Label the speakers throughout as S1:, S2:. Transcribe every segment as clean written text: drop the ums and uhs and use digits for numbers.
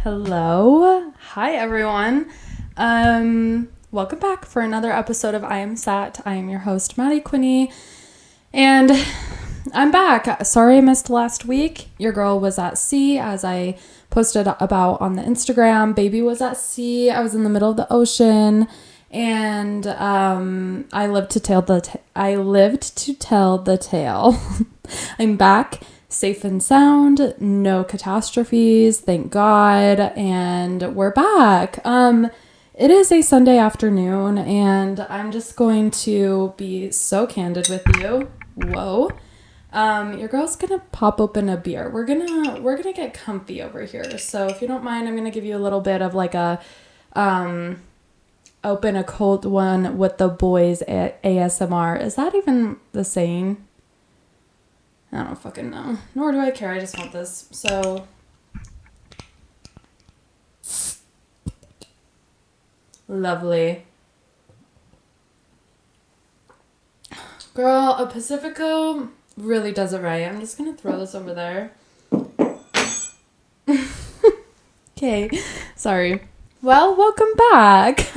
S1: Hello. Hi, everyone. Welcome back for another episode of I Am Sat. I am your host, Maddie Quinney, and I'm back. Sorry I missed last week. Your girl was at sea, as I posted about on the Instagram. Baby was at sea. I was in the middle of the ocean, and I lived to tell the tale. I'm back. Safe and sound, no catastrophes, thank God, and we're back. It is a Sunday afternoon, and I'm just going to be so candid with you. Whoa. Your girl's gonna pop open a beer. We're gonna get comfy over here. So if you don't mind, I'm gonna give you a little bit of like a open a cold one with the boys at ASMR. Is that even the saying? I don't fucking know. Nor do I care. I just want this. So, lovely. Girl, a Pacifico really does it right. I'm just going to throw this over there. Okay. Sorry. Well, welcome back.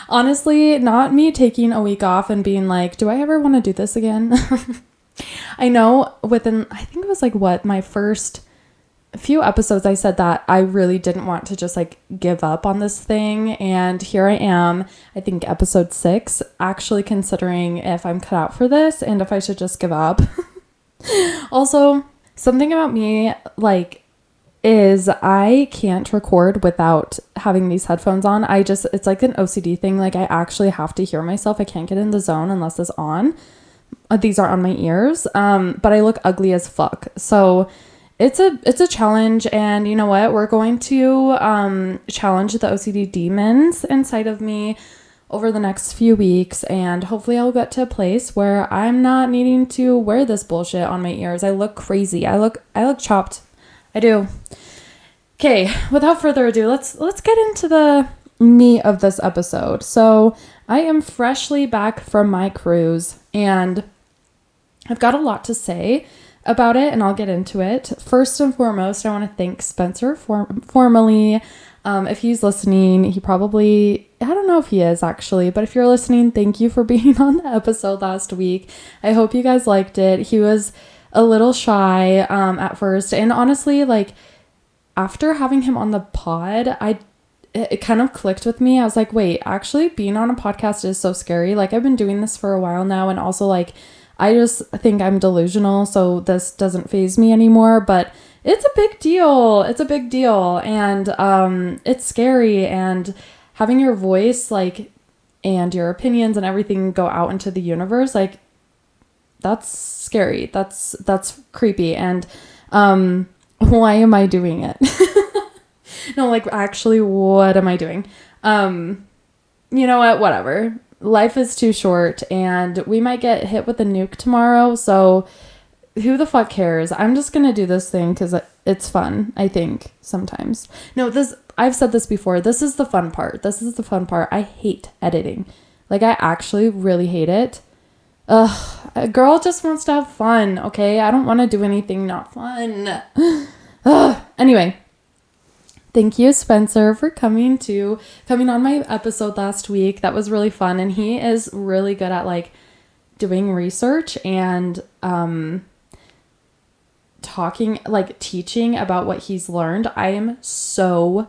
S1: Honestly, not me taking a week off and being like, do I ever want to do this again? I know I think it was my first few episodes I said that I really didn't want to just give up on this thing. And here I am, I think episode 6, actually considering if I'm cut out for this and if I should just give up. Also, something about me is I can't record without having these headphones on. It's like an OCD thing. I actually have to hear myself. I can't get in the zone unless it's on. These are on my ears, but I look ugly as fuck. So it's a challenge, and you know what? We're going to challenge the OCD demons inside of me over the next few weeks, and hopefully I'll get to a place where I'm not needing to wear this bullshit on my ears. I look crazy. I look chopped. I do. Okay, without further ado, let's get into the meat of this episode. So I am freshly back from my cruise, and I've got a lot to say about it, and I'll get into it. First and foremost, I want to thank Spencer formally. If he's listening, I don't know if he is actually, but if you're listening, thank you for being on the episode last week. I hope you guys liked it. He was a little shy at first, and honestly, after having him on the pod, it kind of clicked with me. I was like, wait, actually being on a podcast is so scary. I've been doing this for a while now, and also I just think I'm delusional, so this doesn't faze me anymore, but it's a big deal. It's a big deal, and it's scary, and having your voice and your opinions and everything go out into the universe, that's scary. That's creepy, and why am I doing it? No, actually, what am I doing? You know what? Whatever. Life is too short, and we might get hit with a nuke tomorrow, so who the fuck cares? I'm just gonna do this thing because it's fun, I think, sometimes. No, I've said this before. This is the fun part. I hate editing. I actually really hate it. Ugh, a girl just wants to have fun, okay? I don't want to do anything not fun. Ugh. Anyway. Thank you, Spencer, for coming on my episode last week. That was really fun. And he is really good at doing research and teaching about what he's learned. I am so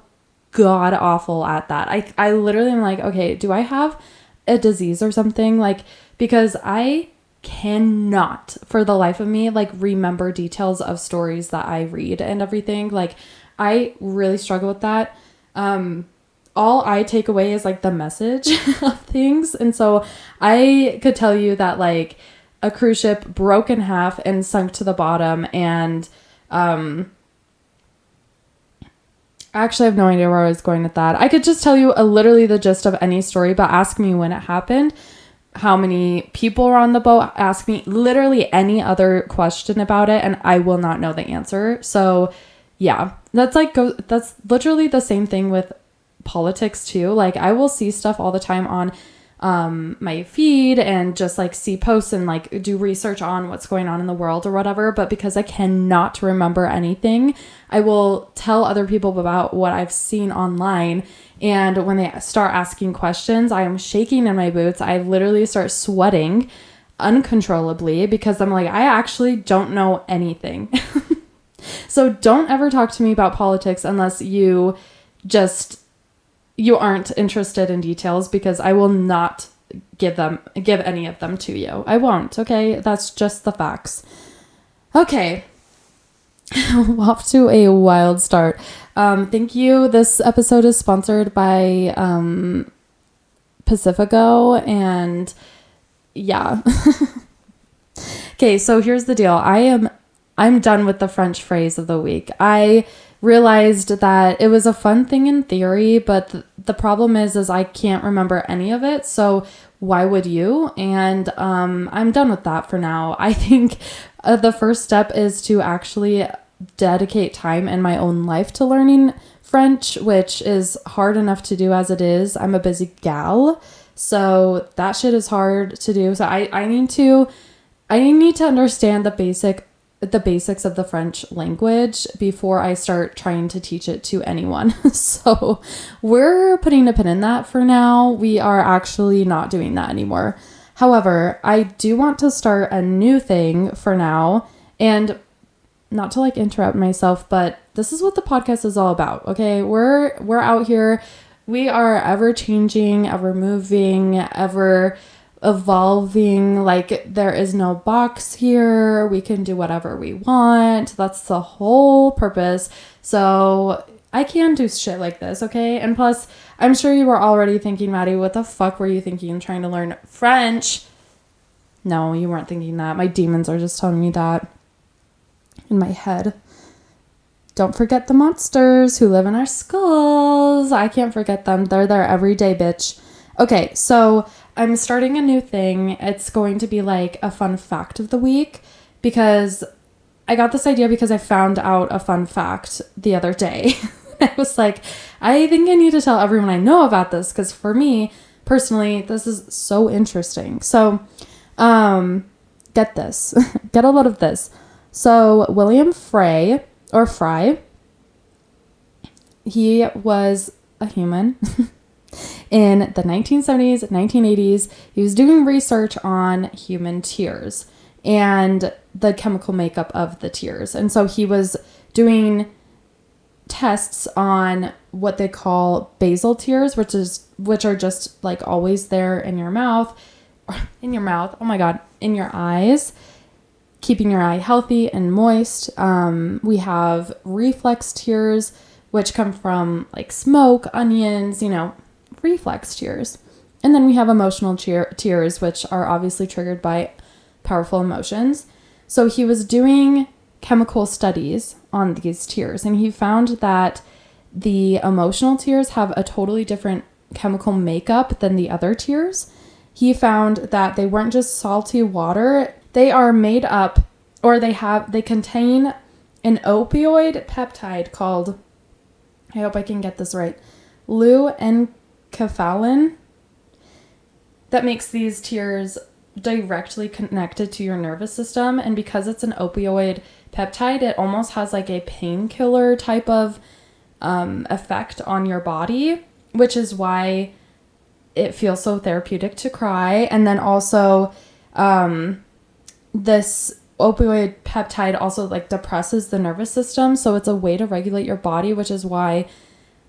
S1: god awful at that. I literally am okay, do I have a disease or something? Because I cannot for the life of me remember details of stories that I read and everything. I really struggle with that. All I take away is the message of things. And so I could tell you that a cruise ship broke in half and sunk to the bottom. And I actually have no idea where I was going with that. I could just tell you literally the gist of any story, but ask me when it happened, how many people were on the boat, ask me literally any other question about it, and I will not know the answer. So yeah, that's literally the same thing with politics too. I will see stuff all the time on my feed and just like see posts and like do research on what's going on in the world or whatever. But because I cannot remember anything, I will tell other people about what I've seen online. And when they start asking questions, I am shaking in my boots. I literally start sweating uncontrollably because I'm like, I actually don't know anything. So don't ever talk to me about politics unless you aren't interested in details, because I will not give any of them to you. I won't. Okay. That's just the facts. Okay. Off to a wild start. Thank you. This episode is sponsored by Pacifico, and yeah. Okay, so here's the deal. I'm done with the French phrase of the week. I realized that it was a fun thing in theory, but the problem is I can't remember any of it. So why would you? And I'm done with that for now. I think the first step is to actually dedicate time in my own life to learning French, which is hard enough to do as it is. I'm a busy gal, so that shit is hard to do. So I need to understand the basics of the French language before I start trying to teach it to anyone. So we're putting a pin in that for now. We are actually not doing that anymore. However, I do want to start a new thing for now, and not to like interrupt myself, but this is what the podcast is all about. Okay. We're out here. We are ever changing, ever moving, ever evolving. Like, there is no box here. We can do whatever we want. That's the whole purpose. So I can do shit like this. Okay. And plus, I'm sure you were already thinking, Maddie, what the fuck were you thinking trying to learn French? No, you weren't thinking that. My demons are just telling me that in my head. Don't forget the monsters who live in our skulls. I can't forget them. They're there every day, bitch. Okay, so I'm starting a new thing. It's going to be like a fun fact of the week, because I got this idea because I found out a fun fact the other day. I was like, I think I need to tell everyone I know about this, because for me personally, this is so interesting. So get this. Get a load of this. So William Frey, he was a human in the 1970s, 1980s. He was doing research on human tears and the chemical makeup of the tears. And so he was doing tests on what they call basal tears, which are just like always there in your mouth. Oh my God, in your eyes, keeping your eye healthy and moist. We have reflex tears, which come from like smoke, onions, reflex tears. And then we have emotional tears, which are obviously triggered by powerful emotions. So he was doing chemical studies on these tears, and he found that the emotional tears have a totally different chemical makeup than the other tears. He found that they weren't just salty water. They are made up, or they contain an opioid peptide called, I hope I can get this right, leuenkephalin, that makes these tears directly connected to your nervous system. And because it's an opioid peptide, it almost has like a painkiller type of effect on your body, which is why it feels so therapeutic to cry. And then also this opioid peptide also like depresses the nervous system. So it's a way to regulate your body, which is why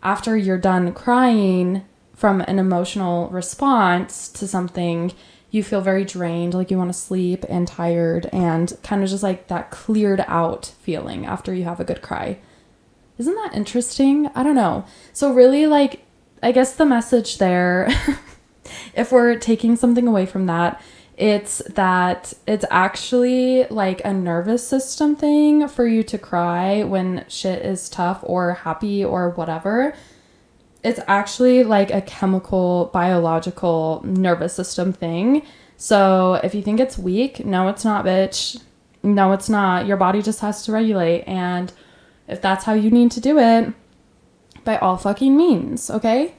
S1: after you're done crying from an emotional response to something, you feel very drained, like you want to sleep and tired, and kind of just like that cleared out feeling after you have a good cry. Isn't that interesting? I don't know. So really, like, I guess the message there, if we're taking something away from that, it's that it's actually like a nervous system thing for you to cry when shit is tough or happy or whatever. It's actually like a chemical, biological nervous system thing. So if you think it's weak, no, it's not, bitch. No, it's not. Your body just has to regulate. And if that's how you need to do it, by all fucking means, okay?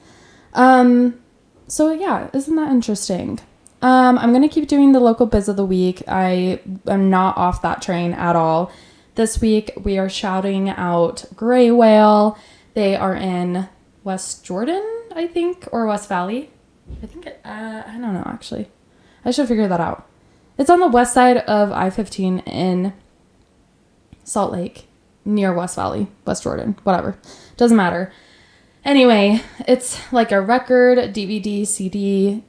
S1: So yeah, isn't that interesting? I'm going to keep doing the local biz of the week. I am not off that train at all. This week, we are shouting out Gray Whale. They are in West Jordan, I think, or West Valley. I don't know, actually. I should figure that out. It's on the west side of I-15 in Salt Lake, near West Valley, West Jordan, whatever. Doesn't matter. Anyway, it's like a record, DVD, CD.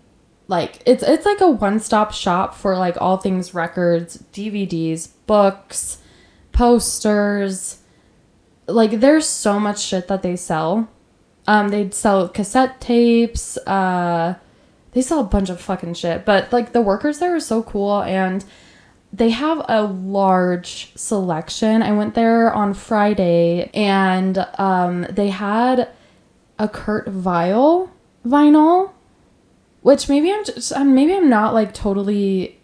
S1: Like, it's like a one-stop shop for, like, all things records, DVDs, books, posters. Like, there's so much shit that they sell. They sell cassette tapes. They sell a bunch of fucking shit. But, like, the workers there are so cool, and they have a large selection. I went there on Friday, and they had a Kurt Vile vinyl, which maybe I'm not like totally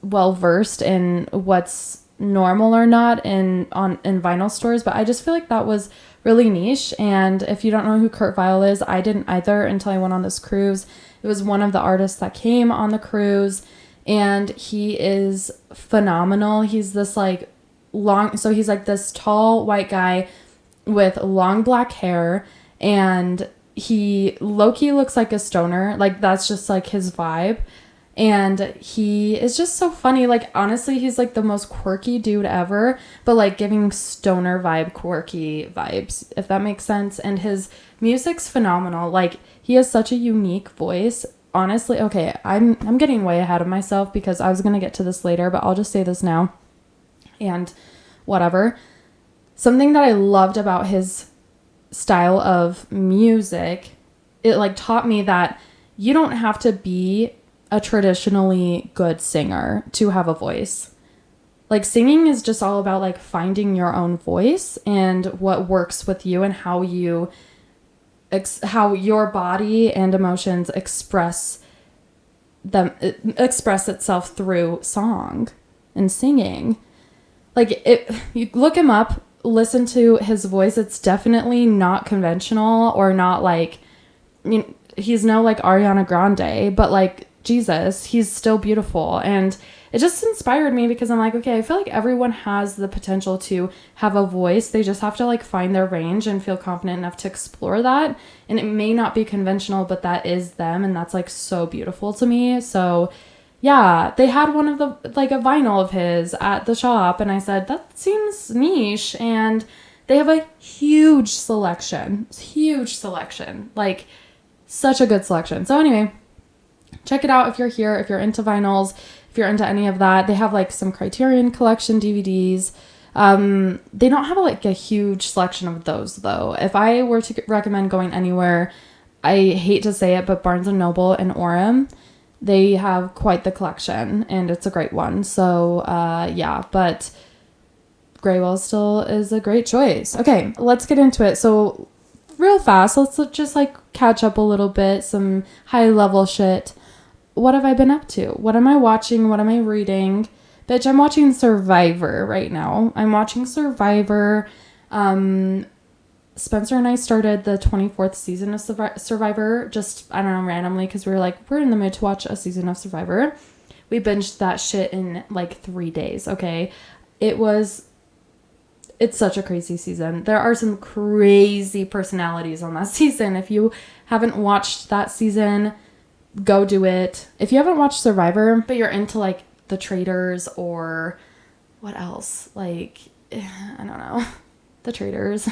S1: well versed in what's normal or not in vinyl stores, but I just feel like that was really niche. And if you don't know who Kurt Vile is, I didn't either until I went on this cruise. It was one of the artists that came on the cruise, and he is phenomenal. He's this like he's like this tall white guy with long black hair, and he low-key looks like a stoner. Like, that's just like his vibe. And he is just so funny. Like, honestly, he's like the most quirky dude ever, but like giving stoner vibe, quirky vibes, if that makes sense. And his music's phenomenal. Like, he has such a unique voice. Honestly, okay, I'm getting way ahead of myself because I was going to get to this later, but I'll just say this now. And whatever. Something that I loved about his style of music, it like taught me that you don't have to be a traditionally good singer to have a voice. Like, singing is just all about like finding your own voice and what works with you, and how your body and emotions express itself through song and singing. Like, you look him up, listen to his voice. It's definitely not conventional, or not like, he's no like Ariana Grande, but like, Jesus, he's still beautiful. And it just inspired me because I'm like, okay, I feel like everyone has the potential to have a voice. They just have to like find their range and feel confident enough to explore that. And it may not be conventional, but that is them. And that's like so beautiful to me. So yeah, they had one of the, like a vinyl of his at the shop. And I said, that seems niche. And they have a huge selection, like such a good selection. So anyway, check it out if you're here, if you're into vinyls, if you're into any of that. They have like some Criterion Collection DVDs. They don't have like a huge selection of those though. If I were to recommend going anywhere, I hate to say it, but Barnes & Noble and Orem, they have quite the collection, and it's a great one. So yeah, but Gray Whale still is a great choice. Okay, let's get into it. So real fast, let's just like catch up a little bit, some high level shit. What have I been up to? What am I watching? What am I reading? Bitch, I'm watching Survivor right now. I'm watching Survivor. Spencer and I started the 24th season of Survivor, just, I don't know, randomly, because we were like, we're in the mood to watch a season of Survivor. We binged that shit in like 3 days, okay? It's such a crazy season. There are some crazy personalities on that season. If you haven't watched that season, go do it. If you haven't watched Survivor, but you're into like the Traitors, or what else? Like, I don't know. The Traitors.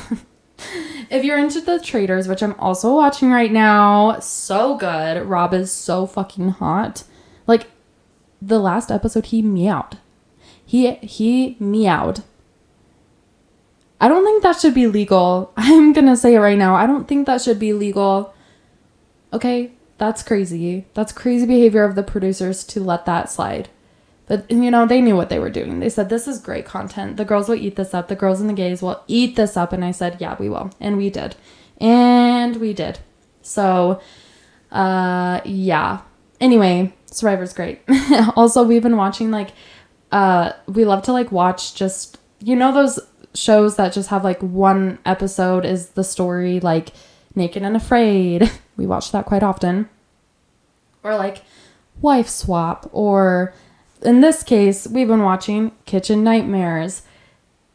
S1: If you're into the Traitors, which I'm also watching right now, so good. Rob is so fucking hot. Like, the last episode, he meowed. He meowed. I don't think that should be legal. I'm gonna say it right now. I don't think that should be legal. Okay, that's crazy. That's crazy behavior of the producers to let that slide. But, you know, they knew what they were doing. They said, this is great content. The girls will eat this up. The girls and the gays will eat this up. And I said, yeah, we will. And we did. So, yeah. Anyway, Survivor's great. Also, we've been watching, like, we love to, like, watch just, you know, those shows that just have, like, one episode is the story, like, Naked and Afraid. We watch that quite often. or like Wife Swap, or in this case, we've been watching Kitchen Nightmares.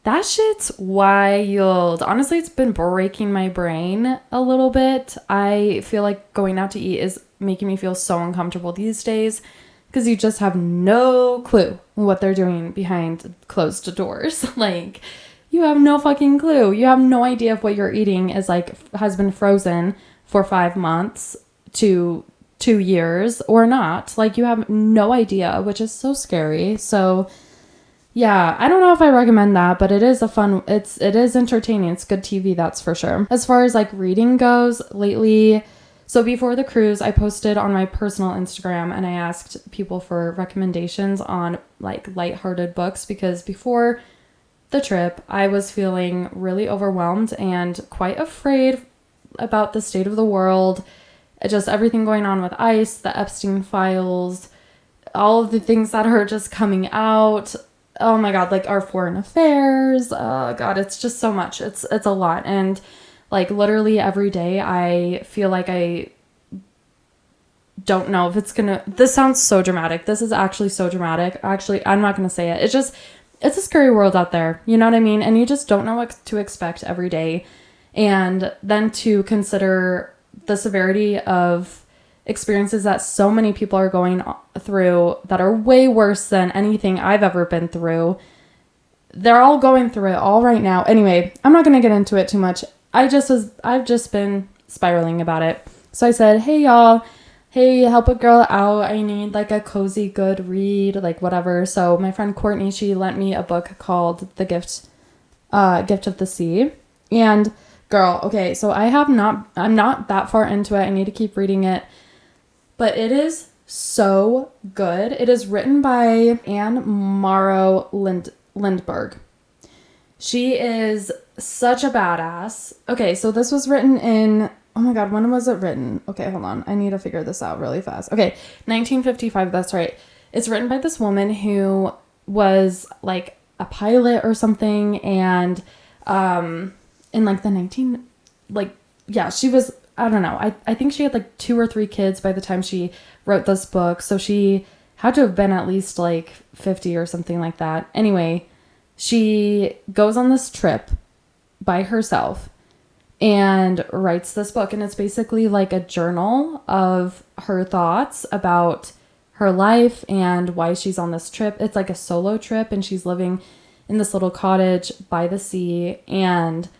S1: That shit's wild. Honestly, it's been breaking my brain a little bit. I feel like going out to eat is making me feel so uncomfortable these days because you just have no clue what they're doing behind closed doors. Like, you have no fucking clue. You have no idea if what you're eating is like has been frozen for 5 months to 2 years or not. Like, you have no idea, which is so scary. So yeah, I don't know if I recommend that, but it is it is entertaining. It's good TV, that's for sure. As far as like reading goes lately, so before the cruise, I posted on my personal Instagram and I asked people for recommendations on like lighthearted books, because before the trip, I was feeling really overwhelmed and quite afraid about the state of the world, just everything going on with ICE, the Epstein files, all of the things that are just coming out. Oh my God, like our foreign affairs. Oh God, it's just so much. It's a lot. And like literally every day I feel like I don't know if it's this sounds so dramatic. This is actually so dramatic. Actually, I'm not going to say it. It's a scary world out there. You know what I mean? And you just don't know what to expect every day. And then to consider the severity of experiences that so many people are going through that are way worse than anything I've ever been through. They're all going through it all right now. Anyway, I'm not going to get into it too much. I've just been spiraling about it. So I said, hey y'all, hey, help a girl out. I need like a cozy good read, like whatever. So my friend Courtney, she lent me a book called The Gift of the Sea. And girl, okay, so I'm not that far into it. I need to keep reading it. But it is so good. It is written by Anne Morrow Lindbergh. She is such a badass. Okay, so this was written in, oh my God, when was it written? Okay, hold on. I need to figure this out really fast. Okay, 1955, that's right. It's written by this woman who was like a pilot or something, and in like she was, I don't know. I think she had like 2 or 3 kids by the time she wrote this book. So she had to have been at least like 50 or something like that. Anyway, she goes on this trip by herself and writes this book. And it's basically like a journal of her thoughts about her life and why she's on this trip. It's like a solo trip, and she's living in this little cottage by the sea. And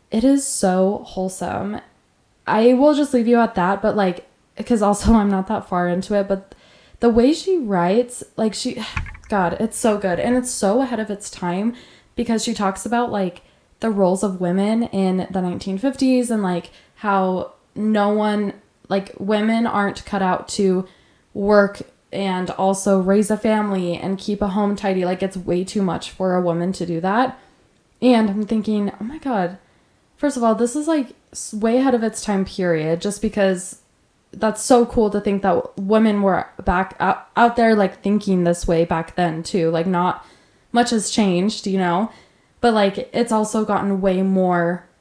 S1: it is so wholesome. I will just leave you at that, but like, because also I'm not that far into it, but the way she writes, like God, it's so good. And it's so ahead of its time, because she talks about like the roles of women in the 1950s and like how women aren't cut out to work and also raise a family and keep a home tidy. Like, it's way too much for a woman to do that. And I'm thinking, oh my God, first of all, this is like way ahead of its time period, just because that's so cool to think that women were back out there like thinking this way back then too. Like, not much has changed, you know, but like it's also gotten way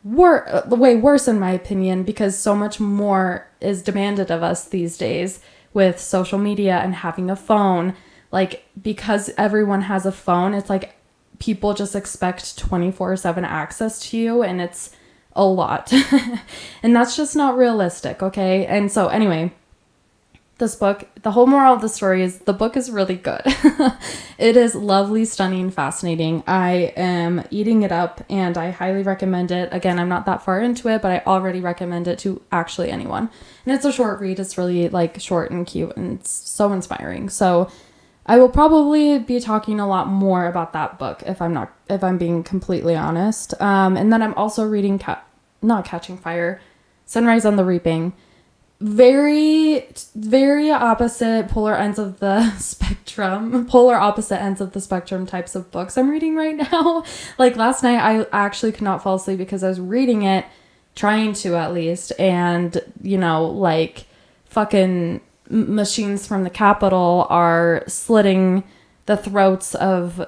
S1: worse in my opinion, because so much more is demanded of us these days with social media and having a phone. Like, because everyone has a phone, it's like people just expect 24/7 access to you, and it's a lot. And that's just not realistic, okay? And so anyway, this book, the whole moral of the story is the book is really good. It is lovely, stunning, fascinating. I am eating it up, and I highly recommend it. Again, I'm not that far into it, but I already recommend it to actually anyone. And it's a short read. It's really like short and cute, and it's so inspiring. So I will probably be talking a lot more about that book if I'm being completely honest. And then I'm also reading not Catching Fire, Sunrise on the Reaping. Very, very opposite polar ends of the spectrum types of books I'm reading right now. Like, last night I actually could not fall asleep because I was reading it, trying to at least, and you know, like fucking machines from the Capitol are slitting the throats of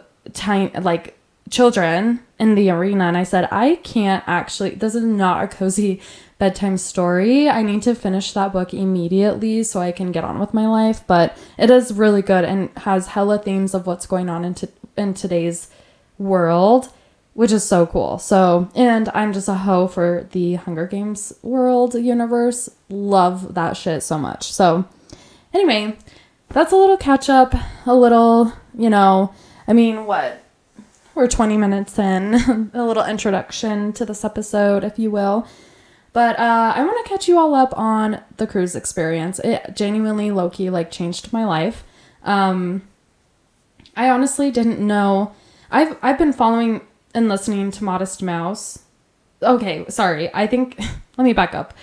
S1: children in the arena, and I said, I can't actually, this is not a cozy bedtime story. I need to finish that book immediately so I can get on with my life. But it is really good and has hella themes of what's going on in today's world, which is so cool. So, and I'm just a hoe for the Hunger Games world universe. Love that shit so much. So anyway, that's a little catch up, a little, I mean, what? We're 20 minutes in, a little introduction to this episode, if you will. But I want to catch you all up on the cruise experience. It genuinely, low-key, changed my life. I honestly didn't know. I've been following and listening to Modest Mouse. Okay, sorry. I think, let me back up.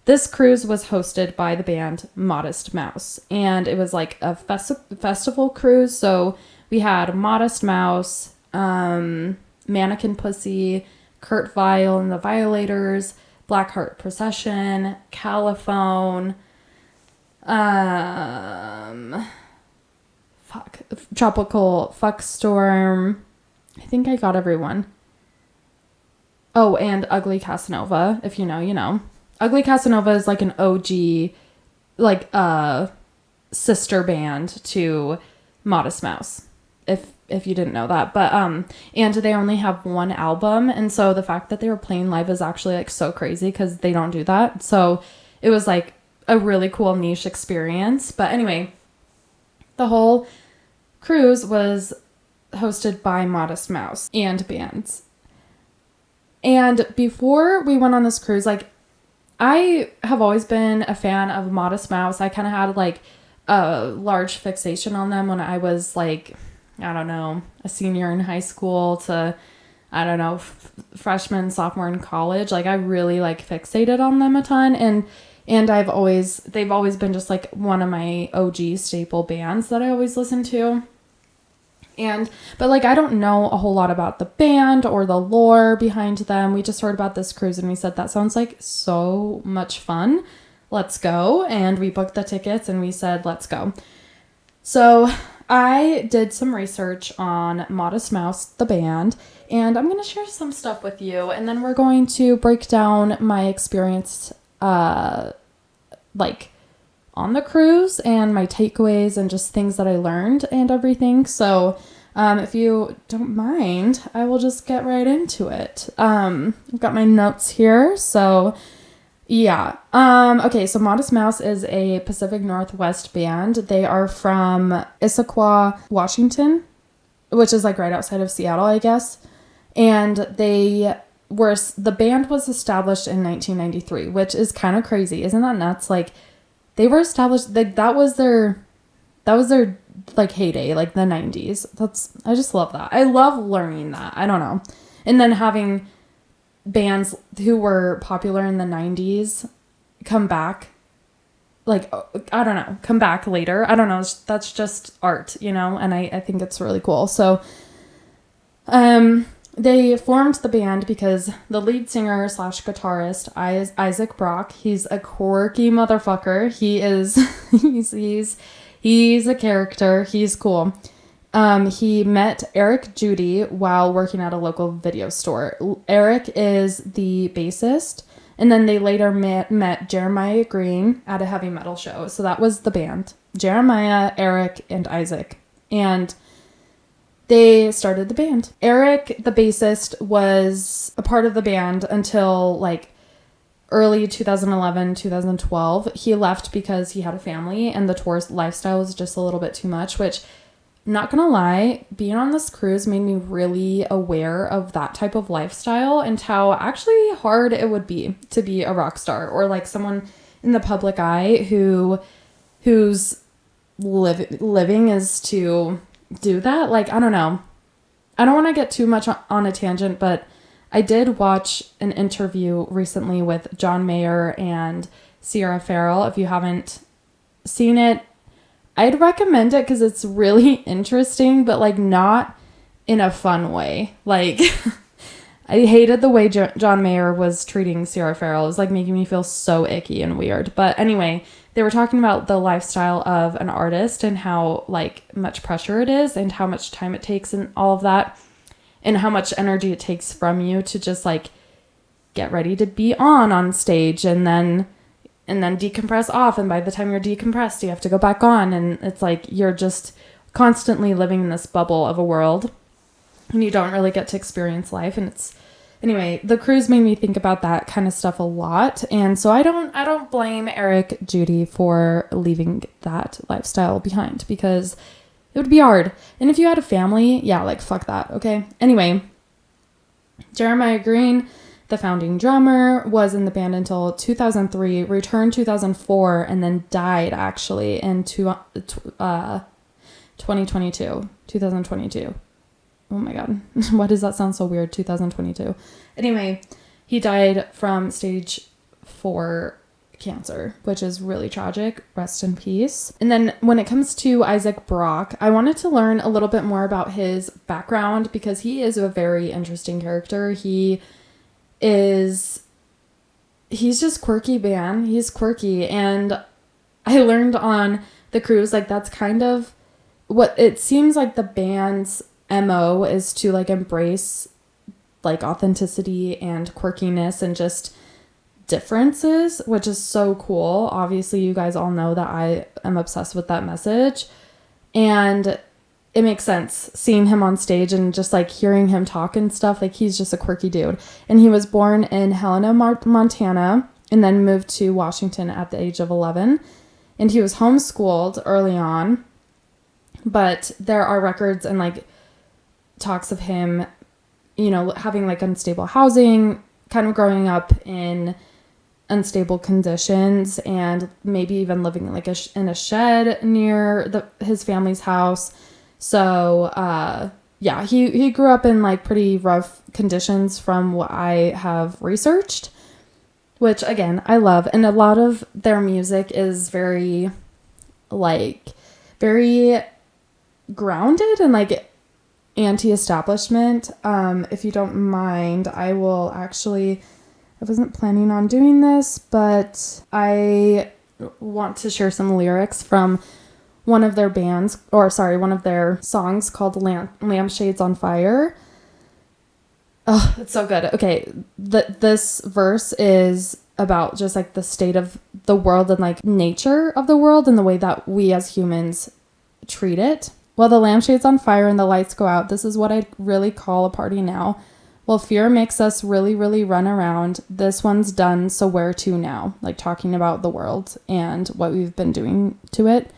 S1: This cruise was hosted by the band Modest Mouse. And it was like a festival cruise. So we had Modest Mouse, Mannequin Pussy, Kurt Vile and the Violators, Blackheart Procession, Caliphone, Tropical Fuck Storm. I think I got everyone. Oh, and Ugly Casanova. If you know, you know. Ugly Casanova is like an OG, sister band to Modest Mouse. If you didn't know that. But and they only have one album, and so the fact that they were playing live is actually so crazy because they don't do that. So it was a really cool niche experience. But anyway, the whole cruise was hosted by Modest Mouse and bands. And before we went on this cruise, I have always been a fan of Modest Mouse. I kind of had a large fixation on them when I was I don't know, a senior in high school to, I don't know, freshman, sophomore in college. I really fixated on them a ton. And they've always been just one of my OG staple bands that I always listen to. But I don't know a whole lot about the band or the lore behind them. We just heard about this cruise and we said, that sounds like so much fun. Let's go. And we booked the tickets and we said, let's go. So I did some research on Modest Mouse, the band, and I'm going to share some stuff with you. And then we're going to break down my experience, on the cruise and my takeaways and just things that I learned and everything. So, if you don't mind, I will just get right into it. I've got my notes here. So yeah. Okay. So Modest Mouse is a Pacific Northwest band. They are from Issaquah, Washington, which is right outside of Seattle, I guess. And the band was established in 1993, which is kind of crazy. Isn't that nuts? They were established, that was their heyday, the 90s. I just love that. I love learning that. I don't know. And then having bands who were popular in the 90s come back, I don't know, come back later. I don't know. That's just art, and I think it's really cool. So, they formed the band because the lead singer / guitarist, Isaac Brock, he's a quirky motherfucker. He is, he's a character. He's cool. He met Eric Judy while working at a local video store. Eric is the bassist, and then they later met Jeremiah Green at a heavy metal show. So that was the band. Jeremiah, Eric, and Isaac. And they started the band. Eric, the bassist, was a part of the band until early 2011, 2012. He left because he had a family and the tour lifestyle was just a little bit too much, which, not gonna lie, being on this cruise made me really aware of that type of lifestyle and how actually hard it would be to be a rock star or someone in the public eye whose living is to do that. I don't know. I don't want to get too much on a tangent, but I did watch an interview recently with John Mayer and Sierra Farrell. If you haven't seen it, I'd recommend it because it's really interesting, but not in a fun way. I hated the way John Mayer was treating Sierra Farrell. It was making me feel so icky and weird. But anyway, they were talking about the lifestyle of an artist and how much pressure it is and how much time it takes and all of that. and how much energy it takes from you to just like get ready to be on stage and then decompress off, and by the time you're decompressed you have to go back on, and it's like you're just constantly living in this bubble of a world and you don't really get to experience life. And it's anyway, the cruise made me think about that kind of stuff a lot, and so I don't blame Eric Judy for leaving that lifestyle behind, because it would be hard. And if you had a family, yeah, like fuck that. Okay, anyway, Jeremiah Green, the founding drummer, was in the band until 2003, returned 2004, and then died actually in 2022. Oh my God. Why does that sound so weird? 2022. Anyway, he died from stage 4 cancer, which is really tragic. Rest in peace. And then when it comes to Isaac Brock, I wanted to learn a little bit more about his background, because he is a very interesting character. He's just quirky, man. He's quirky. And I learned on the cruise, like, that's kind of what it seems like the band's MO is, to like embrace like authenticity and quirkiness and just differences, which is so cool. Obviously, you guys all know that I am obsessed with that message, and it makes sense seeing him on stage and just like hearing him talk and stuff. Like, he's just a quirky dude. And he was born in Helena, Montana, and then moved to Washington at the age of 11. And he was homeschooled early on, but there are records and like talks of him, you know, having like unstable housing, kind of growing up in unstable conditions, and maybe even living like in a shed near his family's house. So yeah, he grew up in like pretty rough conditions from what I have researched, which again I love. And a lot of their music is very grounded and like anti-establishment. If you don't mind, I wasn't planning on doing this, but I want to share some lyrics from one of their songs called Lampshades on Fire. Oh, it's so good. Okay, this verse is about just like the state of the world and like nature of the world and the way that we as humans treat it. While the lampshade's on fire and the lights go out, this is what I really call a party now. While fear makes us really, really run around, this one's done, so where to now? Like, talking about the world and what we've been doing to it.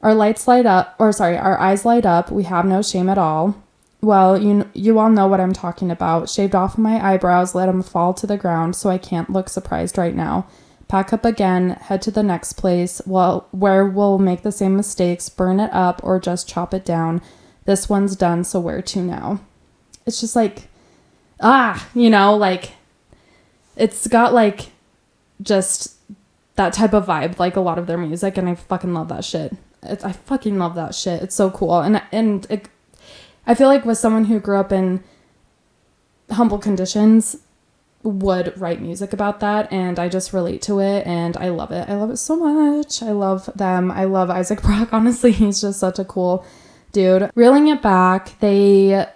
S1: Our eyes light up, we have no shame at all. Well, you all know what I'm talking about. Shaved off my eyebrows, let them fall to the ground, so I can't look surprised right now. Pack up again, head to the next place, where we'll make the same mistakes, burn it up, or just chop it down. This one's done, so where to now? It's just like, like, it's got like just that type of vibe, like a lot of their music, and I fucking love that shit. I fucking love that shit. It's so cool. And I feel like with someone who grew up in humble conditions would write music about that, and I just relate to it, and I love it. I love it so much. I love them. I love Isaac Brock. Honestly, he's just such a cool dude. Reeling it back, they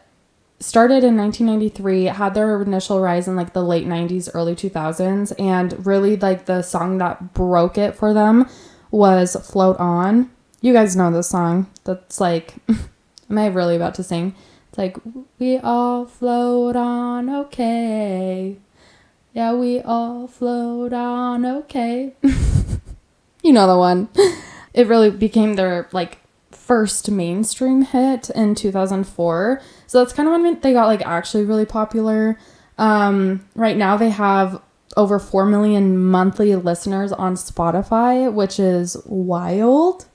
S1: started in 1993, had their initial rise in like the late 90s, early 2000s, and really like the song that broke it for them was Float On. You guys know this song. That's like, am I really about to sing? It's like, we all float on, okay. Yeah, we all float on, okay. You know the one. It really became their like first mainstream hit in 2004. So that's kind of when they got like actually really popular. Right now they have over 4 million monthly listeners on Spotify, which is wild.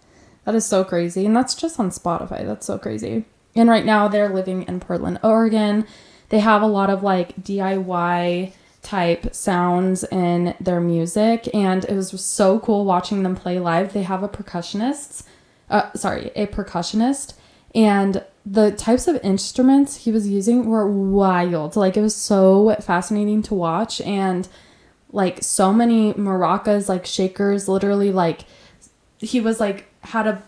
S1: That is so crazy. And that's just on Spotify. That's so crazy. And right now they're living in Portland, Oregon. They have a lot of like DIY type sounds in their music, and it was so cool watching them play live. They have a percussionist, and the types of instruments he was using were wild. Like, it was so fascinating to watch, and like so many maracas, like shakers, literally like he was like had a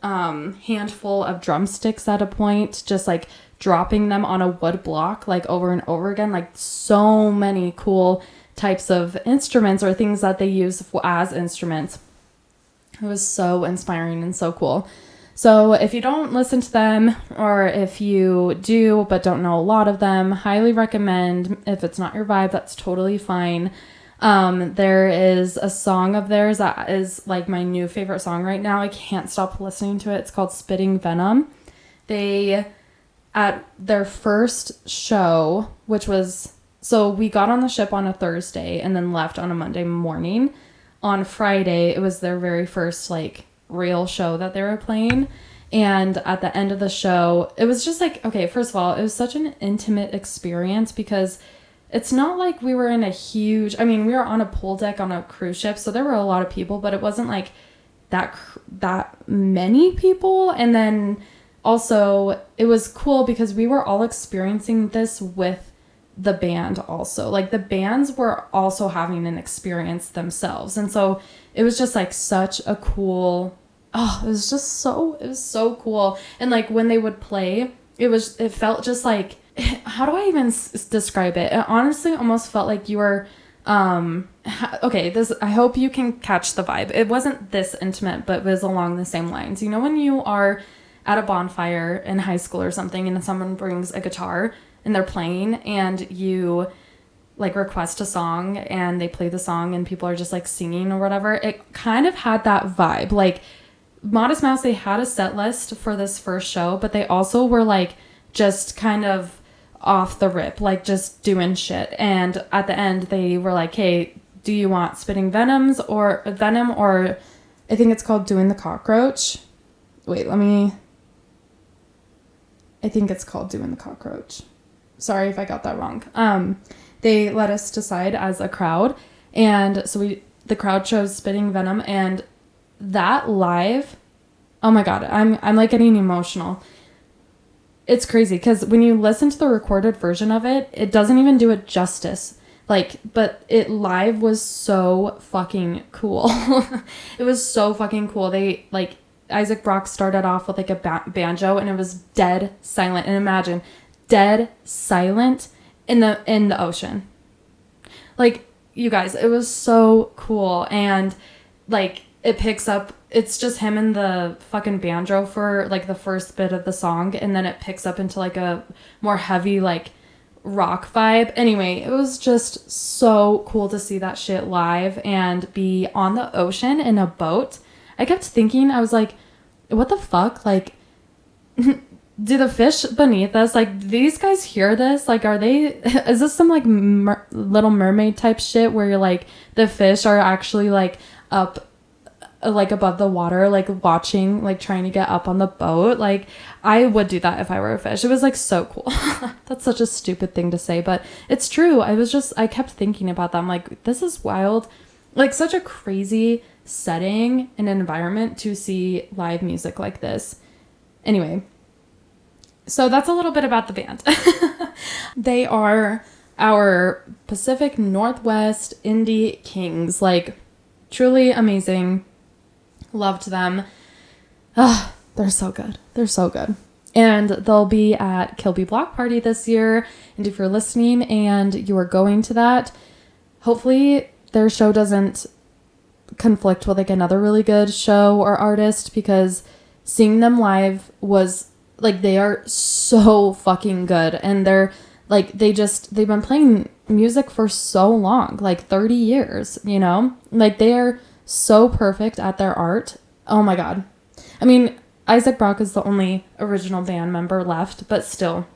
S1: handful of drumsticks at a point, just like dropping them on a wood block like over and over again, like so many cool types of instruments or things that they use as instruments. It was so inspiring and so cool. So if you don't listen to them, or if you do but don't know a lot of them, highly recommend. If it's not your vibe, that's totally fine. There is a song of theirs that is like my new favorite song right now. I can't stop listening to it. It's called Spitting Venom. They, at their first show, which was, so we got on the ship on a Thursday and then left on a Monday morning. On Friday, it was their very first like real show that they were playing. And at the end of the show, it was just like, okay, first of all, it was such an intimate experience because it's not like we were in a huge, I mean, we were on a pool deck on a cruise ship, so there were a lot of people, but it wasn't like that many people. And then also it was cool because we were all experiencing this with the band also. Like the bands were also having an experience themselves. And so it was just like such a cool, it was so cool. And like when they would play, it felt just like, how do I even describe it? It honestly almost felt like you were, okay, I hope you can catch the vibe. It wasn't this intimate, but it was along the same lines. You know, when you are at a bonfire in high school or something and someone brings a guitar and they're playing and you like request a song and they play the song and people are just like singing or whatever, it kind of had that vibe. Like Modest Mouse, they had a set list for this first show, but they also were like just kind of off the rip, like just doing shit. And at the end they were like, hey, do you want Spitting Venom, or I think it's called Doing the Cockroach. I think it's called Doing the Cockroach. Sorry if I got that wrong. They let us decide as a crowd, and so the crowd chose Spitting Venom, and that live, oh my god, I'm like getting emotional. It's crazy because when you listen to the recorded version of it, it doesn't even do it justice. Like, but it live was so fucking cool. It was so fucking cool. They like Isaac Brock started off with like a banjo and it was dead silent. And imagine dead silent in the ocean. Like, you guys, it was so cool. And like it picks up, it's just him and the fucking banjo for like the first bit of the song, and then it picks up into like a more heavy like rock vibe. Anyway, it was just so cool to see that shit live and be on the ocean in a boat. I kept thinking, I was like, what the fuck? Like, do the fish beneath us, like, do these guys hear this? Like, is this some like Little Mermaid type shit where you're like, the fish are actually like up like above the water, like watching, like trying to get up on the boat? Like, I would do that if I were a fish. It was like so cool. That's such a stupid thing to say, but it's true. I kept thinking about that. I'm like, this is wild. Like, such a crazy setting and environment to see live music like this. Anyway, so that's a little bit about the band. They are our Pacific Northwest indie kings. Like, truly amazing. Loved them. They're so good. They're so good. And they'll be at Kilby Block Party this year. And if you're listening and you are going to that, hopefully their show doesn't conflict with like another really good show or artist, because seeing them live was like, they are so fucking good. And they're like, they've been playing music for so long, like 30 years, you know? Like, they are so perfect at their art. Oh my god. I mean, Isaac Brock is the only original band member left, but still,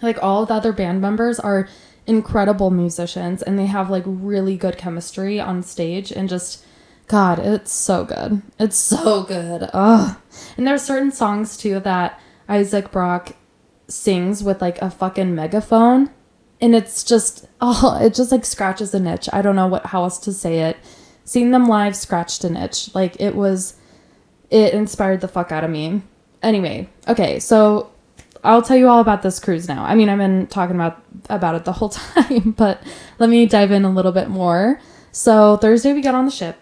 S1: like, all of the other band members are incredible musicians and they have like really good chemistry on stage, and just, god, it's so good. It's so good. Ugh. And there's certain songs too that Isaac Brock sings with like a fucking megaphone, and it's just, it just like scratches an itch. I don't know how else to say it. Seeing them live scratched an itch. Like, it inspired the fuck out of me. Anyway, okay, so I'll tell you all about this cruise now. I mean, I've been talking about it the whole time, but let me dive in a little bit more. So Thursday we got on the ship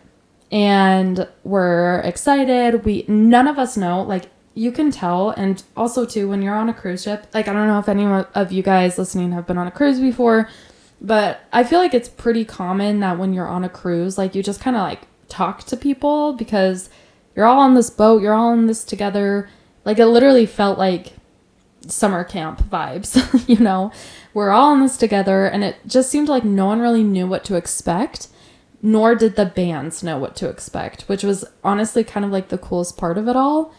S1: and we're excited. None of us know, like, you can tell. And also too, when you're on a cruise ship, like, I don't know if any of you guys listening have been on a cruise before, but I feel like it's pretty common that when you're on a cruise, like, you just kind of like talk to people because you're all on this boat, you're all in this together. Like, it literally felt like summer camp vibes, you know, we're all in this together, and it just seemed like no one really knew what to expect, nor did the bands know what to expect, which was honestly kind of like the coolest part of it all.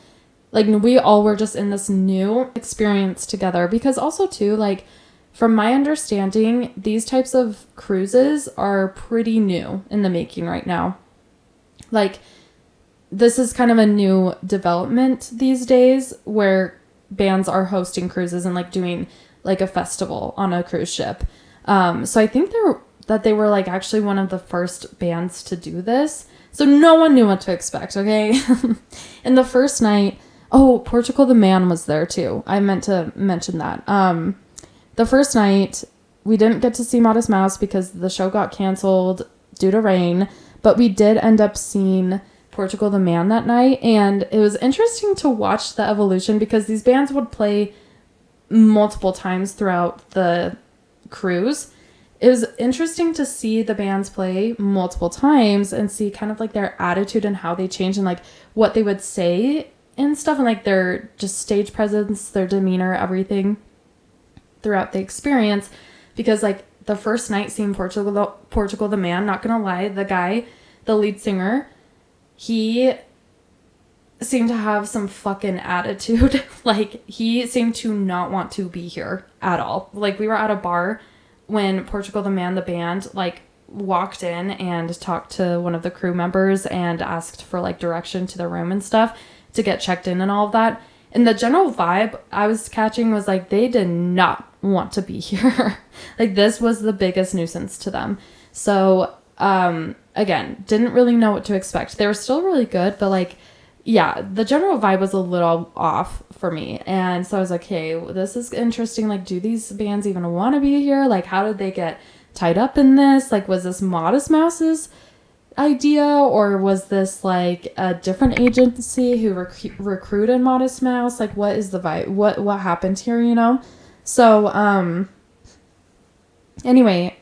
S1: Like, we all were just in this new experience together, because also too, like, from my understanding, these types of cruises are pretty new in the making right now. Like, this is kind of a new development these days where bands are hosting cruises and like doing like a festival on a cruise ship. So I think they were like actually one of the first bands to do this. So no one knew what to expect, okay? And the first night, Portugal the Man was there too. I meant to mention that. The first night, we didn't get to see Modest Mouse because the show got canceled due to rain, but we did end up seeing Portugal the Man that night, and it was interesting to watch the evolution because these bands would play multiple times throughout the cruise. It was interesting to see the bands play multiple times and see kind of like their attitude and how they change and like what they would say and stuff, and like their just stage presence, their demeanor, everything throughout the experience. Because like the first night seeing Portugal the Man, not gonna lie, the lead singer, he seemed to have some fucking attitude. Like, he seemed to not want to be here at all. Like, we were at a bar when Portugal the Man, the band, like, walked in and talked to one of the crew members and asked for, like, direction to the room and stuff to get checked in and all of that. And the general vibe I was catching was, like, they did not want to be here. Like, this was the biggest nuisance to them. So, again, didn't really know what to expect. They were still really good, but like, yeah, the general vibe was a little off for me. And so I was like, hey, this is interesting. Like, do these bands even want to be here? Like, how did they get tied up in this? Like, was this Modest Mouse's idea, or was this like a different agency who recruited Modest Mouse? Like, what is the vibe? What happened here, you know? So, anyway,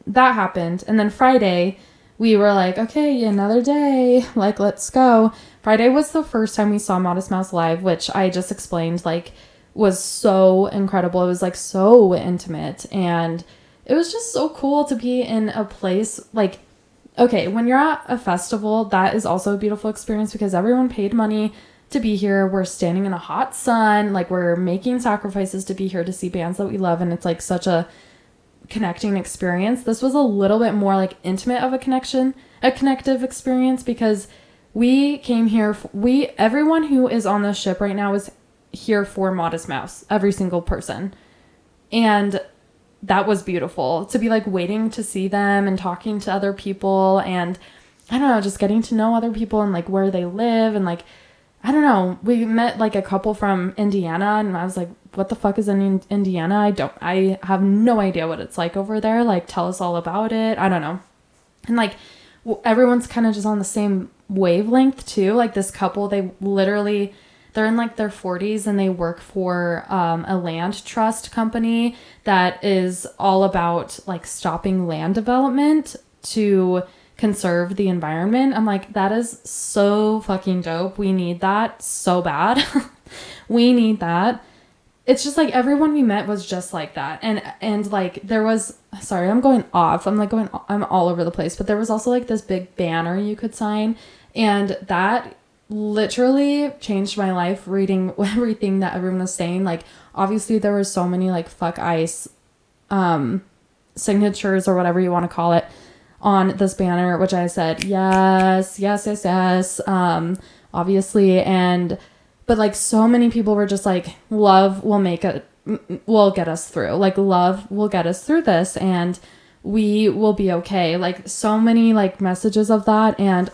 S1: that happened. And then Friday, we were like, okay, another day, like, let's go. Friday was the first time we saw Modest Mouse live, which I just explained, like, was so incredible. It was, like, so intimate, and it was just so cool to be in a place, like, okay, when you're at a festival, that is also a beautiful experience because everyone paid money to be here. We're standing in a hot sun, like, we're making sacrifices to be here to see bands that we love, and it's, like, such a connecting experience. This was a little bit more like intimate of a connective experience because we came here, everyone who is on this ship right now is here for Modest Mouse, every single person. And that was beautiful to be like waiting to see them and talking to other people, and I don't know, just getting to know other people and like where they live, and like, I don't know, we met like a couple from Indiana, and I was like, what the fuck is in Indiana? I have no idea what it's like over there. Like, tell us all about it. I don't know. And like, everyone's kind of just on the same wavelength too. Like, this couple, they're in like their 40s, and they work for a land trust company that is all about like stopping land development to conserve the environment. I'm like, that is so fucking dope. We need that so bad. We need that. It's just like everyone we met was just like that. And like there was, sorry, I'm going off. I'm all over the place, but there was also like this big banner you could sign, and that literally changed my life reading everything that everyone was saying. Like, obviously there were so many like fuck ice signatures or whatever you want to call it on this banner, which I said yes, obviously. But like so many people were just like, love will get us through. Like, love will get us through this, and we will be okay. Like, so many like messages of that, and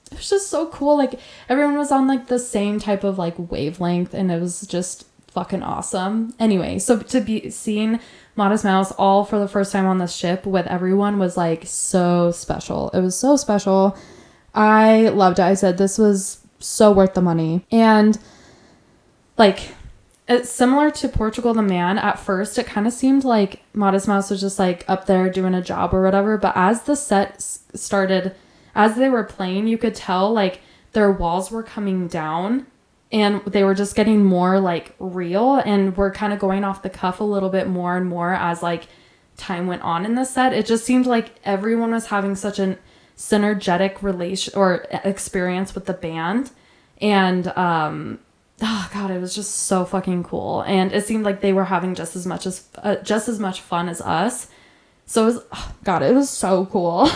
S1: it was just so cool. Like, everyone was on like the same type of like wavelength, and it was just fucking awesome. Anyway, so to be seeing Modest Mouse all for the first time on this ship with everyone was like so special. It was so special. I loved it. I said this was so worth the money. And like, it's similar to Portugal the Man. At first, it kind of seemed like Modest Mouse was just like up there doing a job or whatever. But as the set started, as they were playing, you could tell like their walls were coming down and they were just getting more like real, and were kind of going off the cuff a little bit more and more as like time went on in the set. It just seemed like everyone was having such an synergetic relation or experience with the band. And, oh god, it was just so fucking cool, and it seemed like they were having just as much fun as us. So it was, oh god, it was so cool.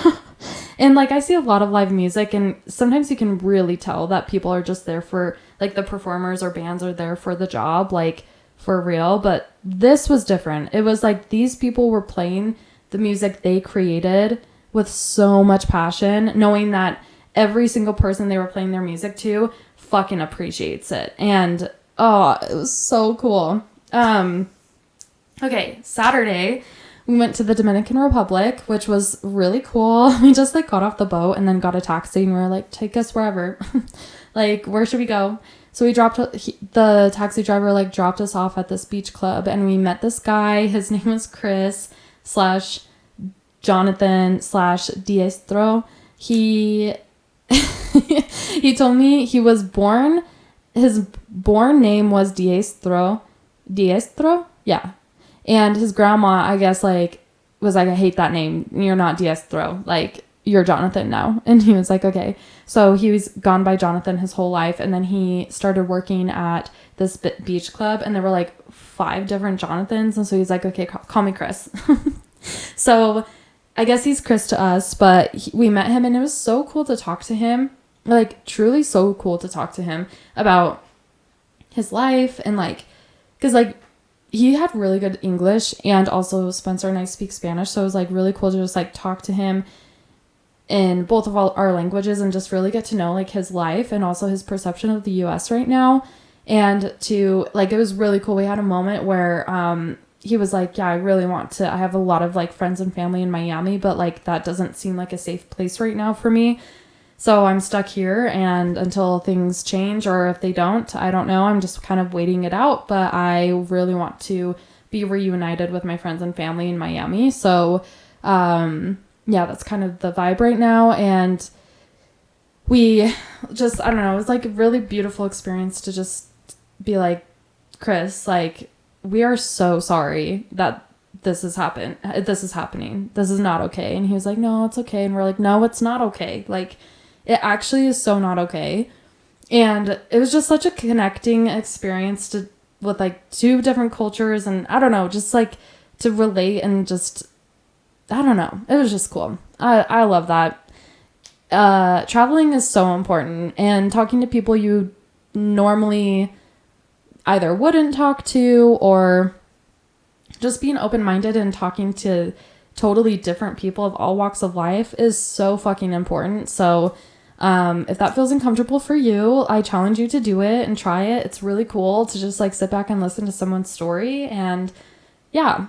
S1: And like, I see a lot of live music, and sometimes you can really tell that people are just there for like, the performers or bands are there for the job, like for real. But this was different. It was like these people were playing the music they created with so much passion, knowing that every single person they were playing their music to fucking appreciates it. And oh, it was so cool. Okay, Saturday we went to the Dominican Republic, which was really cool. We just like got off the boat and then got a taxi, and we were like, take us wherever. Like, where should we go? So the taxi driver like dropped us off at this beach club, and we met this guy. His name was Chris / Jonathan / Diestro. He told me he was born, his born name was Diestro, yeah, and his grandma, I guess, like, was like, I hate that name, you're not Diestro, like, you're Jonathan now. And he was like, okay. So he was gone by Jonathan his whole life, and then he started working at this beach club, and there were like 5 different Jonathans, and so he's like, okay, call me Chris. So I guess he's Chris to us, but we met him, and it was so cool to talk to him. Like, truly so cool to talk to him about his life, and like, because like, he had really good English, and also Spencer and I speak Spanish, so it was like really cool to just like talk to him in both of our languages, and just really get to know like his life and also his perception of the US right now. And to like, it was really cool. We had a moment where he was like, yeah, I have a lot of like friends and family in Miami, but like that doesn't seem like a safe place right now for me. So I'm stuck here, and until things change, or if they don't, I don't know. I'm just kind of waiting it out, but I really want to be reunited with my friends and family in Miami. So, yeah, that's kind of the vibe right now. And we just, I don't know, it was like a really beautiful experience to just be like, Chris, like, we are so sorry that this is happening. This is not okay. And he was like, no, it's okay. And we're like, no, it's not okay. Like, it actually is so not okay. And it was just such a connecting experience with like 2 different cultures, and I don't know, just like to relate, and just, I don't know, it was just cool. I love that. Traveling is so important, and talking to people you normally either wouldn't talk to, or just being open-minded and talking to totally different people of all walks of life is so fucking important. So if that feels uncomfortable for you, I challenge you to do it and try it. It's really cool to just like sit back and listen to someone's story. And yeah,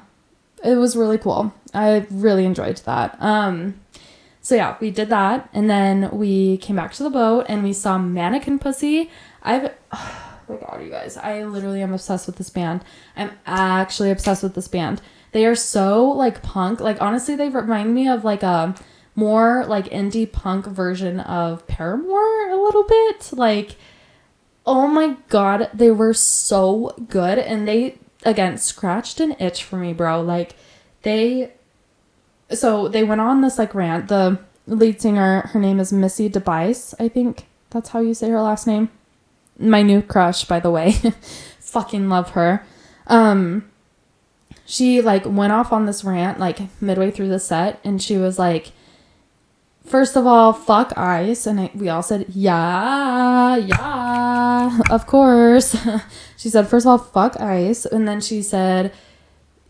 S1: it was really cool. I really enjoyed that. So yeah, we did that, and then we came back to the boat and we saw Mannequin Pussy. Oh my god, you guys, I literally am obsessed with this band. I'm actually obsessed with this band. They are so like punk. Like, honestly, they remind me of like a more like indie punk version of Paramore a little bit. Like, oh my god, they were so good, and they, again, scratched an itch for me, bro. Like, they went on this like rant. The lead singer, her name is Missy DeBice, I think that's how you say her last name. My new crush, by the way. Fucking love her. She like went off on this rant like midway through the set, and she was like, first of all, fuck ICE. And we all said, yeah, of course. She said, first of all, fuck ICE. And then she said,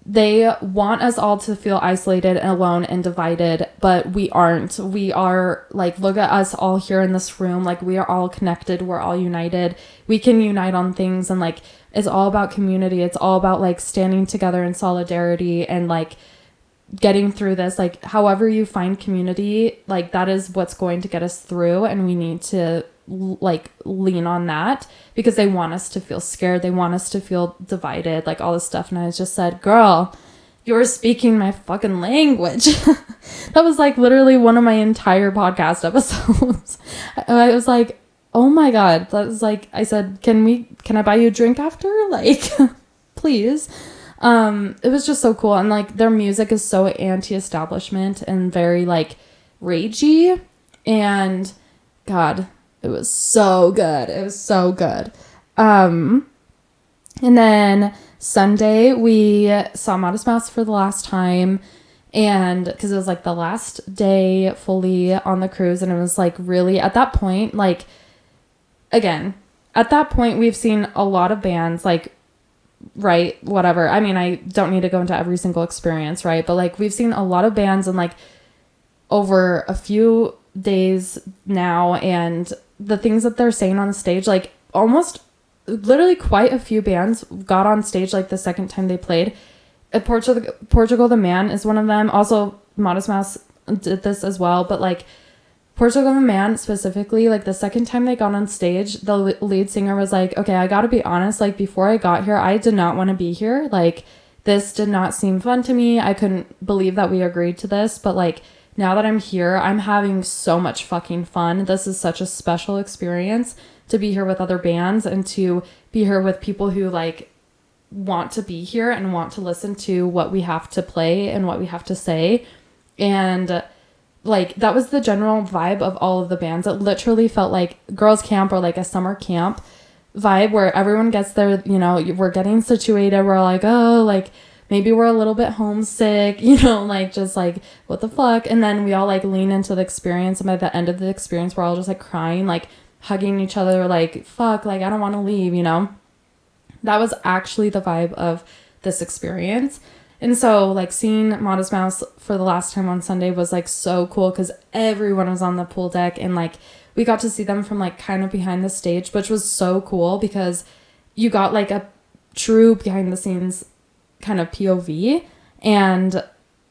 S1: they want us all to feel isolated and alone and divided, but we aren't. We are, like, look at us all here in this room. Like, we are all connected. We're all united. We can unite on things, and like, it's all about community. It's all about like standing together in solidarity and like getting through this. Like, however you find community, like, that is what's going to get us through, and we need to like lean on that because they want us to feel scared. They want us to feel divided, like all this stuff. And I just said, girl, you're speaking my fucking language. That was like literally one of my entire podcast episodes. I was like, oh my God. That was like, I said, can I buy you a drink after? Like, please. It was just so cool. And like their music is so anti-establishment and very like ragey. And God, it was so good. It was so good. And then Sunday we saw Modest Mouse for the last time, and because it was like the last day fully on the cruise, and it was like really at that point, like again, at that point we've seen a lot of bands, like, right, whatever. I mean, I don't need to go into every single experience, right? But like we've seen a lot of bands and like over a few days now, and the things that they're saying on the stage, like almost literally quite a few bands got on stage like the second time they played. Portugal the Man is one of them. Also Modest Mouse did this as well, but like Portugal the Man specifically, like the second time they got on stage, the lead singer was like, okay, I gotta be honest, like before I got here, I did not want to be here. Like this did not seem fun to me. I couldn't believe that we agreed to this, but like now that I'm here, I'm having so much fucking fun. This is such a special experience to be here with other bands and to be here with people who like want to be here and want to listen to what we have to play and what we have to say. And like that was the general vibe of all of the bands. It literally felt like girls camp or like a summer camp vibe where everyone gets there, you know, we're getting situated. We're like, oh, like maybe we're a little bit homesick, you know, like just like what the fuck. And then we all like lean into the experience, and by the end of the experience we're all just like crying, like hugging each other, like fuck, like I don't want to leave, you know. That was actually the vibe of this experience. And so like seeing Modest Mouse for the last time on Sunday was like so cool because everyone was on the pool deck, and like we got to see them from like kind of behind the stage, which was so cool because you got like a true behind the scenes kind of POV, and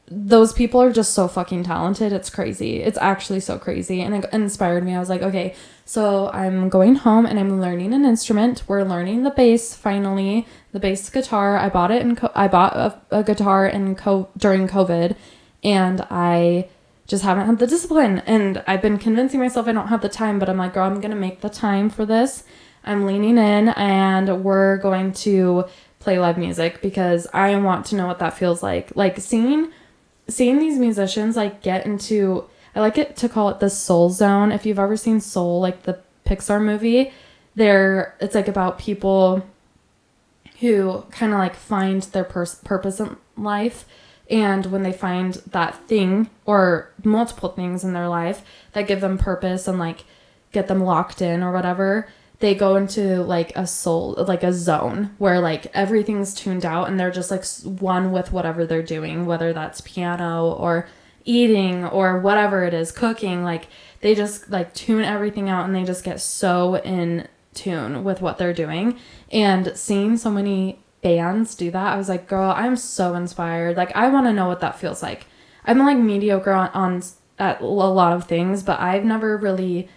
S1: those people are just so fucking talented. It's crazy. It's actually so crazy. And it inspired me. I was like, okay, so I'm going home and I'm learning an instrument. We're learning the bass finally, the bass guitar. I bought it and I bought a guitar during COVID, and I just haven't had the discipline. And I've been convincing myself I don't have the time, but I'm like, girl, I'm going to make the time for this. I'm leaning in, and we're going to play live music because I want to know what that feels like. Like seeing these musicians like get into, I like it to call it the soul zone. If you've ever seen Soul, like the Pixar movie, it's like about people who kind of like find their purpose in life. And when they find that thing or multiple things in their life that give them purpose and like get them locked in or whatever, they go into like a soul, like a zone where like everything's tuned out and they're just like one with whatever they're doing, whether that's piano or eating or whatever it is, cooking. Like they just like tune everything out and they just get so in tune with what they're doing. And seeing so many bands do that, I was like, girl, I'm so inspired. Like I want to know what that feels like. I'm like mediocre at a lot of things, but I've never really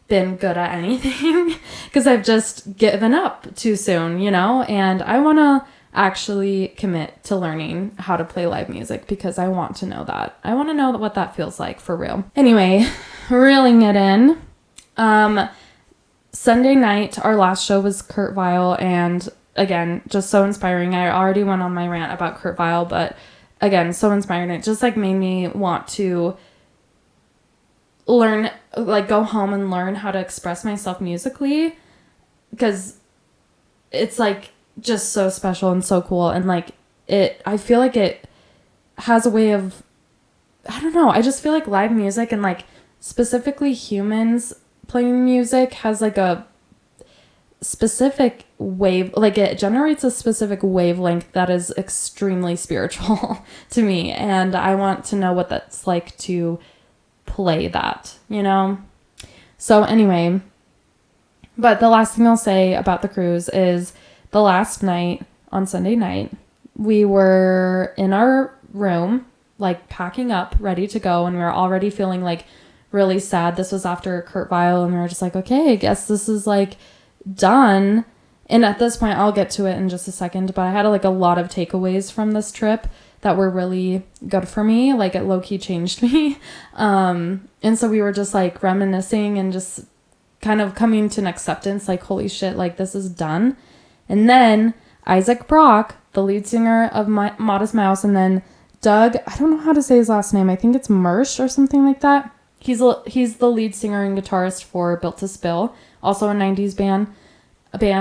S1: been good at anything because I've just given up too soon, you know. And I want to actually commit to learning how to play live music because I want to know that. I want to know what that feels like for real. Anyway, reeling it in. Sunday night, our last show was Kurt Vile, and again, just so inspiring. I already went on my rant about Kurt Vile, but again, so inspiring. It just like made me want to learn, like go home and learn how to express myself musically because it's like just so special and so cool. And like I feel like it has a way of, I don't know, I just feel like live music and like specifically humans playing music has like a specific wave, like it generates a specific wavelength that is extremely spiritual to me. And I want to know what that's like to play that, you know? So anyway, but the last thing I'll say about the cruise is the last night on Sunday night, we were in our room, like packing up, ready to go. And we were already feeling like really sad. This was after Kurt Vile, and we were just like, okay, I guess this is like done. And at this point, I'll get to it in just a second, but I had like a lot of takeaways from this trip that were really good for me. Like it low-key changed me. And so we were just like reminiscing and just kind of coming to an acceptance, like, holy shit, like this is done. And then Isaac Brock, the lead singer of Modest Mouse, and then Doug, I don't know how to say his last name. I think it's Mersch or something like that. He's the lead singer and guitarist for Built to Spill, also a 90s band. They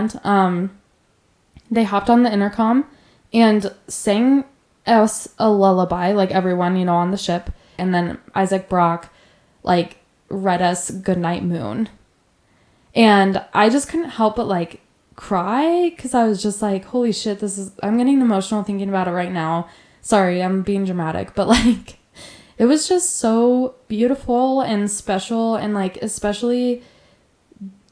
S1: hopped on the intercom and sang us a lullaby, like everyone, you know, on the ship. And then Isaac Brock, like, read us Goodnight Moon. And I just couldn't help but, like, cry, because I was just like, holy shit, I'm getting emotional thinking about it right now. Sorry, I'm being dramatic, but, like, it was just so beautiful and special, and, like, especially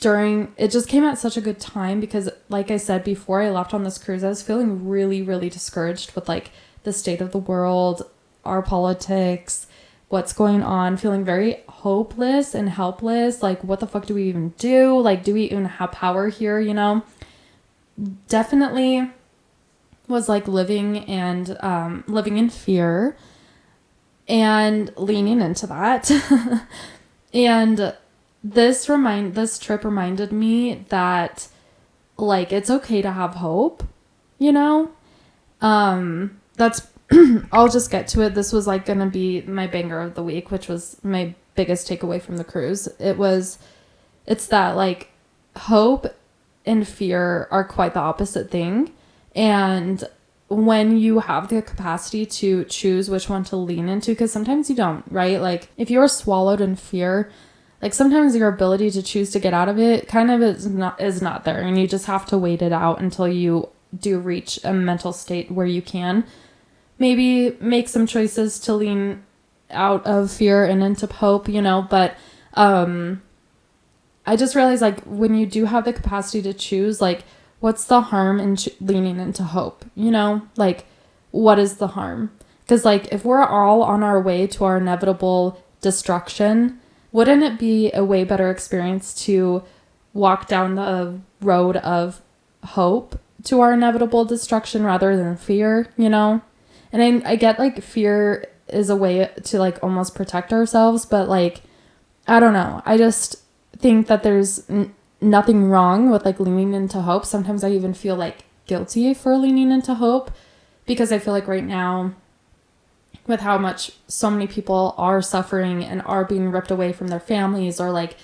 S1: it just came at such a good time, because like I said before I left on this cruise, I was feeling really, really discouraged with like the state of the world, our politics, what's going on, feeling very hopeless and helpless. Like, what the fuck do we even do? Like, do we even have power here, you know? Definitely was like living in fear and leaning into that. And this trip reminded me that, like, it's okay to have hope, you know? That's, I'll just get to it. This was, like, gonna be my banger of the week, which was my biggest takeaway from the cruise. It's that, like, hope and fear are quite the opposite thing. And when you have the capacity to choose which one to lean into, because sometimes you don't, right? Like, if you're swallowed in fear, like, sometimes your ability to choose to get out of it kind of is not there, and you just have to wait it out until you do reach a mental state where you can maybe make some choices to lean out of fear and into hope, you know. But I just realized, like, when you do have the capacity to choose, like, what's the harm in leaning into hope, you know? Like, what is the harm? Because, like, if we're all on our way to our inevitable destruction, wouldn't it be a way better experience to walk down the road of hope to our inevitable destruction rather than fear, you know? And I get, like, fear is a way to, like, almost protect ourselves, but, like, I don't know. I just think that there's nothing wrong with, like, leaning into hope. Sometimes I even feel, like, guilty for leaning into hope, because I feel like right now, with how much so many people are suffering and are being ripped away from their families, or, like,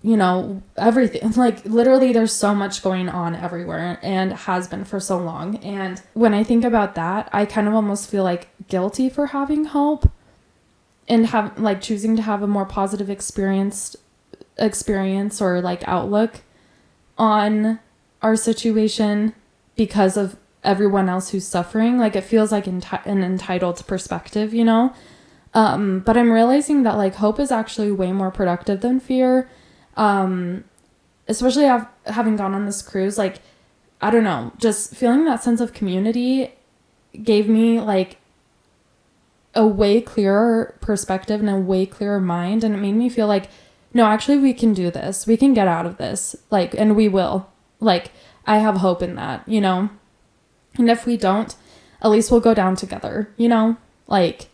S1: you know, everything, like, literally there's so much going on everywhere, and has been for so long. And when I think about that, I kind of almost feel, like, guilty for having hope and like, choosing to have a more positive experience or, like, outlook on our situation because of everyone else who's suffering. Like, it feels like an entitled perspective, you know? But I'm realizing that, like, hope is actually way more productive than fear. Especially having gone on this cruise, like, I don't know, just feeling that sense of community gave me, like, a way clearer perspective and a way clearer mind. And it made me feel like, no, actually, we can do this. We can get out of this. Like, and we will. Like, I have hope in that, you know? And if we don't, at least we'll go down together, you know? Like,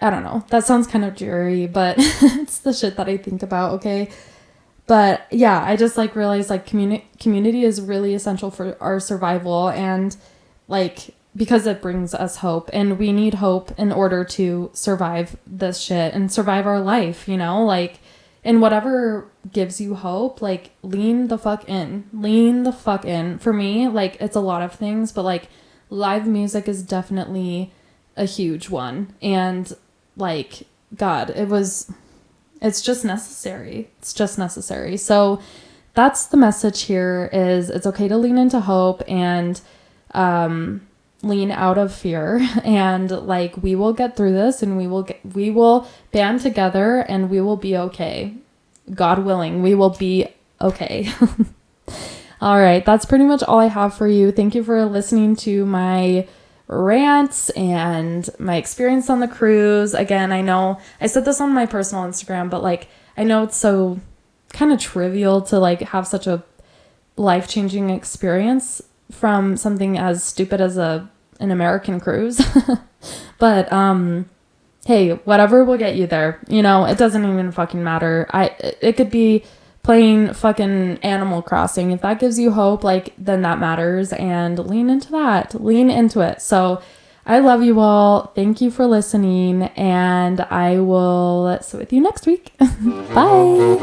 S1: I don't know. That sounds kind of dreary, but it's the shit that I think about, okay? But yeah, I just, like, realized, like, community is really essential for our survival, and, like, because it brings us hope, and we need hope in order to survive this shit and survive our life, you know? Like, and whatever gives you hope, like, lean the fuck in. For me, like, it's a lot of things, but, like, live music is definitely a huge one. And, like, God, it's just necessary. So that's the message here, is it's okay to lean into hope and lean out of fear, and, like, we will get through this, and we will band together, and we will be okay. God willing, we will be okay. All right, that's pretty much all I have for you. Thank you for listening to my rants and my experience on the cruise. Again, I know I said this on my personal Instagram, but like, I know it's so kind of trivial to like have such a life-changing experience from something as stupid as an American cruise. But hey, whatever will get you there. You know, it doesn't even fucking matter. It could be playing fucking Animal Crossing. If that gives you hope, like, then that matters, and lean into that. Lean into it. So I love you all. Thank you for listening, and I will sit with you next week. Bye.